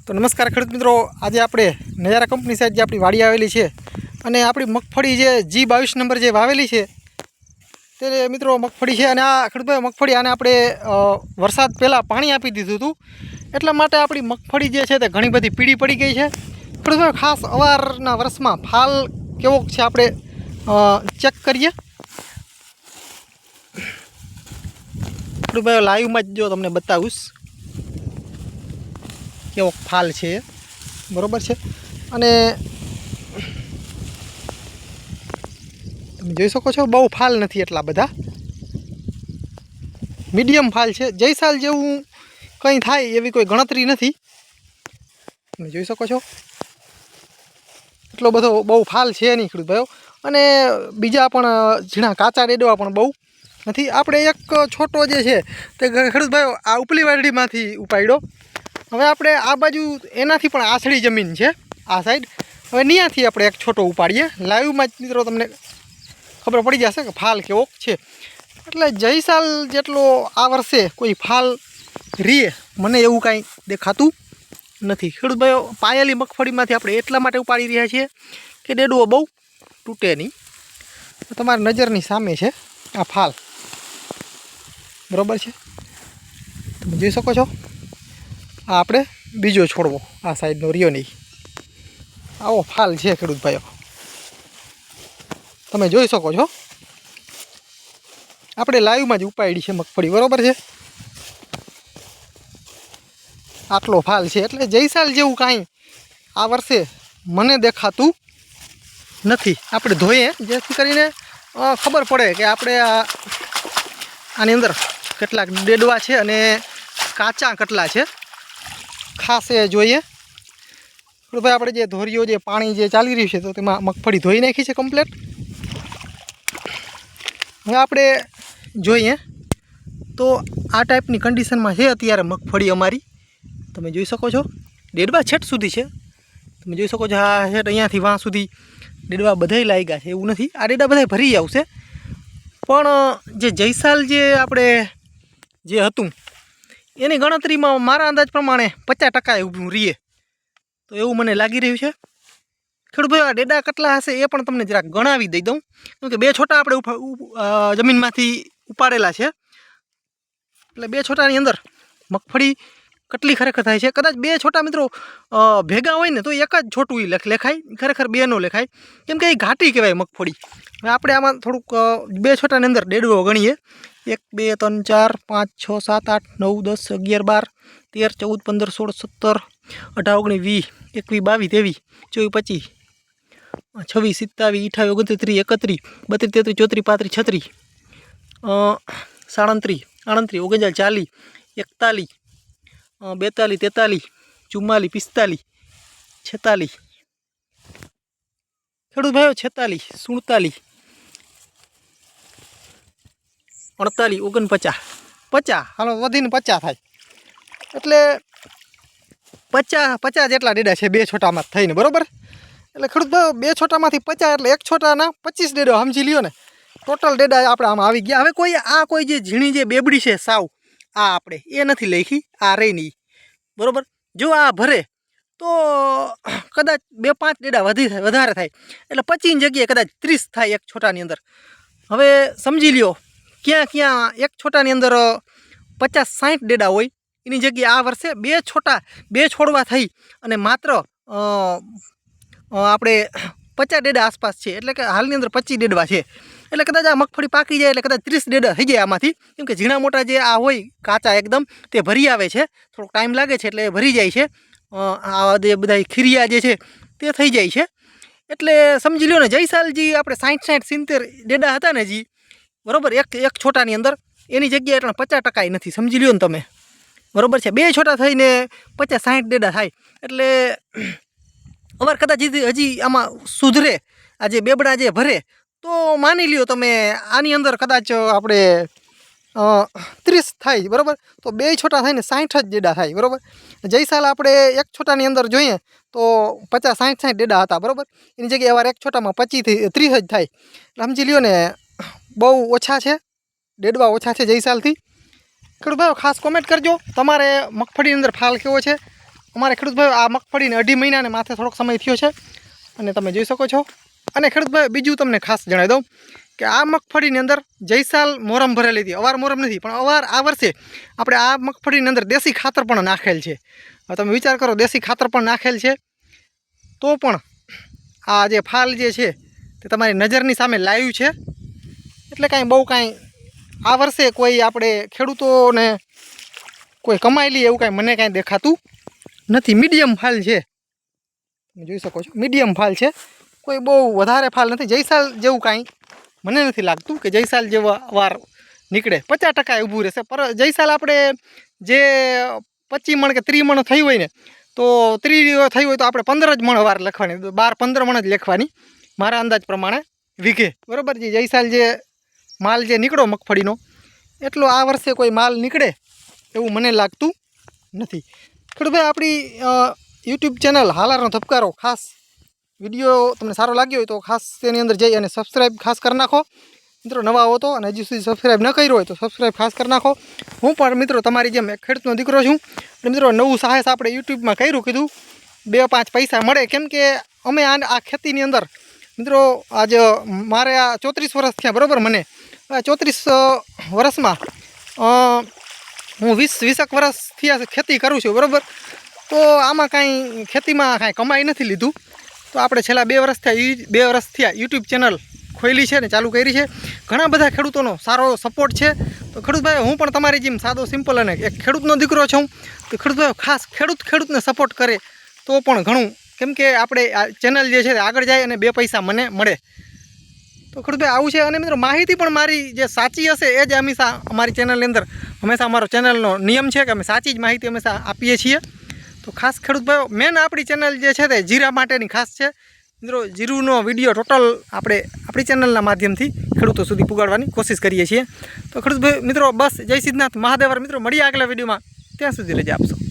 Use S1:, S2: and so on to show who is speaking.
S1: તો નમસ્કાર ખેડૂત મિત્રો, આજે આપણે નજારા કંપની સાઈડ જે આપણી વાડી આવેલી છે અને આપણી મગફળી જે G22 નંબર જે વાવેલી છે તે મિત્રો મગફળી છે. અને આ ખેડૂતભાઈ મગફળી આને આપણે વરસાદ પહેલાં પાણી આપી દીધું હતું, એટલા માટે આપણી મગફળી જે છે તે ઘણી બધી પીળી પડી ગઈ છે. ખેડૂતભાઈ ખાસ અવારના વર્ષમાં ફાલ કેવો છે આપણે ચેક કરીએ. ખેડૂતભાઈ લાઈવમાં જ જો તમને બતાવીશ કેવો ફાલ છે, બરાબર છે. અને તમે જોઈ શકો છો બહુ ફાલ નથી, એટલા બધા મીડિયમ ફાલ છે. જય સાલ જેવું કંઈ થાય એવી કોઈ ગણતરી નથી. તમે જોઈ શકો છો એટલો બધો બહુ ફાલ છે નહીં ખેડૂતભાઈઓ. અને બીજા પણ ઝીણા કાચા ડેડવા પણ બહુ નથી. આપણે એક છોટો જે છે તે ખેડૂતભાઈઓ આ ઉપલી વાડીમાંથી ઉપાડ્યો. હવે આપણે આ બાજુ એનાથી પણ આછડી જમીન છે આ સાઈડ. હવે ત્યાંથી આપણે એક છોટો ઉપાડીએ. લાઈવમાં જ મિત્રો તમને ખબર પડી જશે કે ફાલ કેવો છે. એટલે જય સાલ જેટલો આ વર્ષે કોઈ ફાલ રીએ મને એવું કાંઈ દેખાતું નથી. ખેડૂતભાઈઓ પાયેલી મગફળીમાંથી આપણે એટલા માટે ઉપાડી રહ્યા છીએ કે ડેડવો બહુ તૂટે નહીં. તમારી નજરની સામે છે આ ફાલ, બરાબર છે. તમે જોઈ શકો છો આ આપણે બીજો છોડવો આ સાઈડનો રહ્યો નહીં, આવો ફાલ છે ખેડૂતભાઈઓ. તમે જોઈ શકો છો આપણે લાઈવમાં જ ઉપાડી છે મગફળી, બરાબર છે. આટલો ફાલ છે. એટલે જય સાલ જેવું કાંઈ આ વર્ષે મને દેખાતું નથી. આપણે ધોઈએ જેથી કરીને ખબર પડે કે આપણે આની અંદર કેટલાક ડેડવા છે અને કાચા કેટલા છે, ખાસ એ જોઈએ. ભાઈ આપણે જે ધોરીઓ જે પાણી જે ચાલી રહ્યું છે તો તેમાં મગફળી ધોઈ નાખી છે કમ્પ્લેટ. હવે આપણે જોઈએ તો આ ટાઈપની કન્ડિશનમાં છે અત્યારે મગફળી અમારી. તમે જોઈ શકો છો ડેડવા છેટ સુધી છે. તમે જોઈ શકો છો આ છેટ અહીંયાથી વાં સુધી ડેડવા બધાય લાગ્યા છે, એવું નથી. આ ડેડા બધા ભરી આવશે, પણ જે જયસાલ જે આપણે જે હતું એની ગણતરીમાં મારા અંદાજ પ્રમાણે 50% ઊભું રહીએ તો એવું મને લાગી રહ્યું છે. ખેડૂતભાઈ આ ડેડા કેટલા હશે એ પણ તમને જરાક ગણાવી દઈ દઉં, કેમ કે 2 છોટા આપણે જમીનમાંથી ઉપાડેલા છે. એટલે 2 છોટાની અંદર મગફળી કેટલી ખરેખર થાય છે. કદાચ 2 છોટા મિત્રો ભેગા હોય ને તો એક જ છોટું લેખાય, ખરેખર 2 નો લેખાય, કેમ કે એ ઘાટી કહેવાય મગફળી. હવે આપણે આમાં થોડુંક 2 છોટાની અંદર ડેડવો ગણીએ. 1 2 3 4 5 6 7 8 9 10 11 12 13 14 15 16 17 18 19 20 21 22 23 24 25 27 28 29 30 31 32 33 34 35 36 37 38 39 40 41 42 43 44 45 46 ખેડૂત ભાઈઓ 46 47 48 49 50, હાલો વધીને 50 થાય. એટલે 50 જેટલા ડેડા છે 2 છોટામાં થઈને, બરાબર. એટલે ખેડૂત ભાઈઓ 2 છોટામાંથી 50 એટલે 1 છોટાના 25 ડેડા સમજી લ્યો ને. ટોટલ ડેડા આપણે આમાં આવી ગયા. હવે કોઈ જે ઝીણી જે બેબડી છે સાવ આ આપણે એ નથી લખી, આ રહી નહીં, બરાબર. જો આ ભરે તો કદાચ 2-5 ડેડા વધારે થાય, એટલે 25ની જગ્યાએ કદાચ 30 થાય એક છોટાની અંદર. હવે સમજી લ્યો ક્યાં 1 છોટાની અંદર 50-60 ડેડા હોય, એની જગ્યાએ આ વર્ષે 2 છોડવા થઈ અને માત્ર આપણે 50 ડેડા આસપાસ છે. એટલે કે હાલની અંદર 25 ડેડવા છે. એટલે કદાચ આ મગફળી પાકી જાય એટલે કદાચ 30 ડેડા થઈ જાય આમાંથી, કેમ કે ઝીણા મોટા જે આ હોય કાચા એકદમ તે ભરી આવે છે. થોડોક ટાઈમ લાગે છે એટલે એ ભરી જાય છે. આ જે બધા ખીરિયા જે છે તે થઈ જાય છે. એટલે સમજી લો ને જય સાલ જે આપણે 60-60 70 ડેડા હતા ને જી, બરાબર, એક છોટાની અંદર એની જગ્યાએ એટલે 50% નથી. સમજી લ્યો ને તમે, બરાબર છે. 2 છોટા થઈને 50-60 ડેડા થાય. એટલે અવાર કદાચ હજી આમાં સુધરે, આ જે બેબડા જે ભરે તો માની લ્યો તમે આની અંદર કદાચ આપણે 30 થાય, બરાબર. તો 2 છોટા થઈને 60 જ ડેડા થાય, બરાબર. જય સાલ આપણે 1 છોટાની અંદર જોઈએ તો 50-60 ડેડા હતા, બરાબર. એની જગ્યાએ અવાર 1 છોટામાં 25 થી 30 જ થાય. સમજી લ્યો ને બહુ ઓછા છે ડેડવા, ઓછા છે જય સાલથી. ખેડૂત ભાઈઓ ખાસ કોમેન્ટ કરજો તમારે મગફળીની અંદર ફાલ કેવો છે અમારે ખેડૂતભાઈ આ મગફળીને 2.5 મહિનાને માથે થોડોક સમય થયો છે અને તમે જોઈ શકો છો। અને ખેડૂતભાઈ બીજું તમને ખાસ જણાવી દઉં કે આ મગફળીની અંદર જયસાલ મોરમ ભરેલી હતી, અવાર મોરમ નથી, પણ અવાર આ વર્ષે આપણે આ મગફળીની અંદર દેશી ખાતર પણ નાખેલ છે। હવે તમે વિચાર કરો, દેશી ખાતર પણ નાખેલ છે તો પણ આ જે ફાલ જે છે તે તમારી નજરની સામે લાવ્યું છે। એટલે કાંઈ બહુ કાંઈ આ વર્ષે કોઈ આપણે ખેડૂતોને કોઈ કમાયેલી એવું કાંઈ મને કાંઈ દેખાતું નથી। મીડિયમ ફાલ છે, તમે જોઈ શકો છો, મીડિયમ ફાલ છે, કોઈ બહુ વધારે ફાલ નથી। જયસાલ જેવું કાંઈ મને નથી લાગતું કે જયસાલ જેવો વાર નીકળે। 50% ઊભું રહેશે, પર જયસાલ આપણે જે 25 મણ કે 30 મણ થયું હોય ને તો 30 થયું હોય તો આપણે 15 જ મણ વાર લખવાની, 12-15 મણ જ લખવાની મારા અંદાજ પ્રમાણે વીઘે, બરાબર। જે જયસાલ જે માલ જે નીકળો મગફળીનો એટલો આ વર્ષે કોઈ માલ નીકળે એવું મને લાગતું નથી। ખેડૂતભાઈ આપણી યુટ્યુબ ચેનલ હાલારનો ધબકારો ખાસ વિડીયો તમને સારો લાગ્યો હોય તો ખાસ તેની અંદર જઈ અને સબસ્ક્રાઈબ ખાસ કરી નાખો મિત્રો। નવા હો તો અને હજી સુધી સબસ્ક્રાઈબ ન કર્યો હોય તો સબસ્ક્રાઈબ ખાસ કરી નાખો। હું પણ મિત્રો તમારી જેમ એક ખેડૂતનો દીકરો છું અને મિત્રો નવું સાહસ આપણે યુટ્યુબમાં કર્યું, કીધું 2-5 પૈસા મળે, કેમ કે અમે આ ખેતીની અંદર મિત્રો આજ મારે આ 34 વર્ષ થયા, બરાબર। મને 34 વર્ષમાં હું 20 વર્ષથી આ ખેતી કરું છું, બરાબર। તો આમાં કાંઈ ખેતીમાં કાંઈ કમાઈ નથી લીધું, તો આપણે છેલ્લા 2 વર્ષ થયા યુટ્યુબ ચેનલ ખોલી છે ને ચાલુ કરી છે। ઘણા બધા ખેડૂતોનો સારો સપોર્ટ છે। તો ખેડૂતભાઈ હું પણ તમારી જેમ સાદો સિમ્પલ અને એક ખેડૂતનો દીકરો છું, તો ખેડૂતભાઈ ખાસ ખેડૂતને સપોર્ટ કરે તો પણ ઘણું, કેમ કે આપણે આ ચેનલ જે છે આગળ જાય અને 2 પૈસા મને મળે। તો ખેડૂતભાઈ આવું છે। અને મિત્રો માહિતી પણ મારી જે સાચી હશે એ જ હંમેશા અમારી ચેનલની અંદર હંમેશા અમારો ચેનલનો નિયમ છે કે અમે સાચી જ માહિતી હંમેશા આપીએ છીએ। તો ખાસ ખેડૂતભાઈઓ મેન આપણી ચેનલ જે છે તે જીરા માટેની ખાસ છે મિત્રો। જીરુનો વિડીયો ટોટલ આપણે આપણી ચેનલના માધ્યમથી ખેડૂતો સુધી પુગાડવાની કોશિશ કરીએ છીએ। તો ખેડૂતભાઈ મિત્રો બસ જય સિદ્ધનાથ મહાદેવર મિત્રો, મળીએ આગલા વિડીયોમાં, ત્યાં સુધી રજા આપશો।